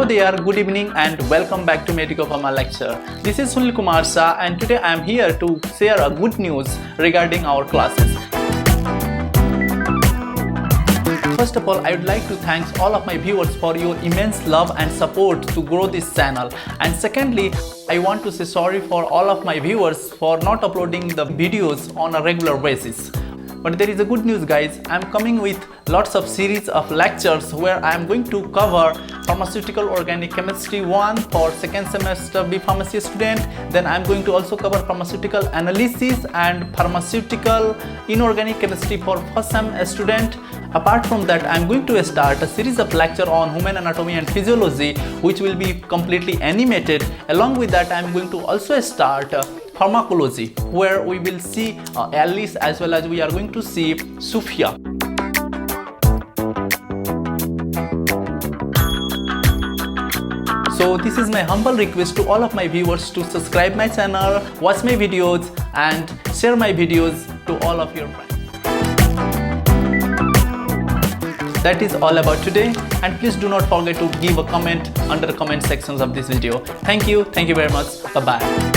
Hello there, good evening and welcome back to MedicoPharma Lecture. This is Sunil Kumar Shah and today I am here to share a good news regarding our classes. First of all, I would like to thank all of my viewers for your immense love and support to grow this channel. And secondly, I want to say sorry for all of my viewers for not uploading the videos on a regular basis. But there is a good news guys, I am coming with lots of series of lectures where I am going to cover Pharmaceutical Organic Chemistry-I for second semester B Pharmacy student. Then I am going to also cover Pharmaceutical Analysis and Pharmaceutical Inorganic Chemistry for first sem student. Apart from that, I am going to start a series of lecture on Human Anatomy and Physiology which will be completely animated. Along with that, I am going to also start Pharmacology, where we will see Alice as well as we are going to see Sophia. So this is my humble request to all of my viewers to subscribe my channel, watch my videos and share my videos to all of your friends. That is all about today, and please do not forget to give a comment under the comment sections of this video. Thank you very much. Bye bye.